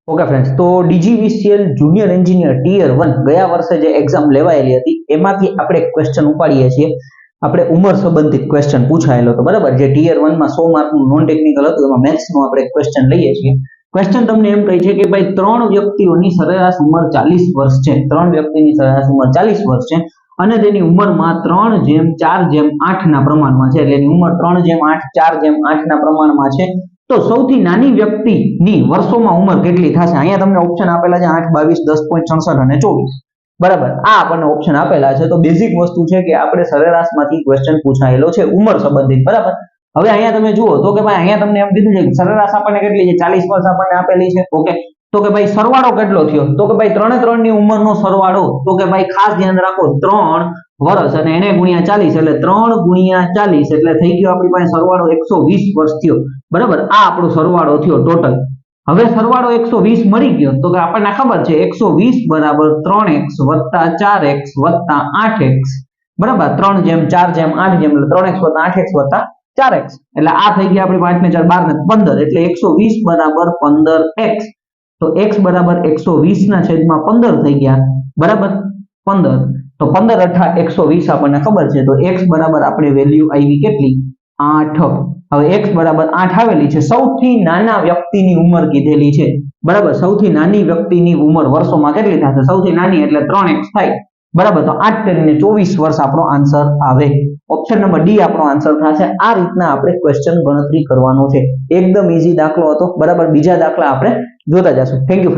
Okay friends, તો DGVCL junior engineer tier 1 ગયા વર્ષે જે એક્ઝામ લેવાયેલી હતી એમાંથી આપણે ક્વેશ્ચન ઉપાડીએ છીએ. આપણે ઉંમર સંબંધિત ક્વેશ્ચન પૂછાયેલો હતો, બરાબર. જે ટિયર 1 માં 100 માર્કનું નોન ટેકનિકલ હતું એમાં મેથ્સનો આપણે ક્વેશ્ચન લઈએ છીએ. ક્વેશ્ચન તમને એમ કહે છે કે ભાઈ ત્રણ વ્યક્તિઓની સરેરાશ ઉંમર 40 વર્ષ છે. ત્રણ વ્યક્તિની સરેરાશ ઉંમર 40 વર્ષ છે અને તેની ઉંમરમાં 3:4:8 ના પ્રમાણમાં છે. એટલે એની ઉંમર 3:8 4:8 ના પ્રમાણમાં છે. તો સૌથી નાની વ્યક્તિની વર્ષોમાં ઉંમર કેટલી થશે? અહીંયા તમને ઓપ્શન આપેલા છે 8, 22, 10.66 અને 24, બરાબર. આ આપણને ઓપ્શન આપેલા છે. તો બેઝિક વસ્તુ છે કે આપણે સરેરાશમાંથી ક્વેશ્ચન પૂછાયેલો છે ઉંમર સંબંધિત, બરાબર. હવે અહીંયા તમે જુઓ તો કે ભાઈ અહીંયા તમને એમ કીધું છે કે સરેરાશ આપણને કેટલી છે? 40 વર્ષ આપણને આપેલી છે. ઓકે, તો કે ભાઈ સરવાળો કેટલો થયો? તો કે ભાઈ ત્રણની ઉંમરનો સરવાળો, તો કે ભાઈ ખાસ ધ્યાન રાખો 3 વર્ષ અને એને ગુણ્યા 40 એટલે 3 ગુણ્યા 40 એટલે થઈ ગયો આપણી પાસે સરવાળો 120 વર્ષ થયો, બરાબર. આ આપણો સરવાળો થયો ટોટલ. હવે સરવાળો 120 મળી ગયો તો કે આપણને ખબર છે 120 બરાબર 3x + 4x + 8x, બરાબર. 3:4:8 એટલે 3x + 8x + 4x એટલે આ થઈ ગયા આપણી 5 ને 4 12 એટલે 120 બરાબર 15x. તો x બરાબર 120 ના છેદમાં 15 થઈ ગયા, બરાબર. 15 તો 15 * 8 120 આપણને ખબર છે. તો x બરાબર આપણે વેલ્યુ આવી કેટલી? 8. હવે x બરાબર 8 આવેલી છે. સૌથી નાના વ્યક્તિની ઉંમર કીધેલી છે, બરાબર. સૌથી નાની વ્યક્તિની ઉંમર વર્ષોમાં કેટલી થશે? સૌથી નાની એટલે 3x થાય, બરાબર. તો 8 કરીને 24 વર્ષ આપણો આન્સર આવે. ઓપ્શન નંબર ડી આપણો આન્સર થશે. આ રીતના આપણે ક્વેશ્ચન ગણતરી કરવાનો છે. એકદમ ઈઝી દાખલો હતો, બરાબર. બીજા દાખલા આપણે જોતા જશું. Thank you.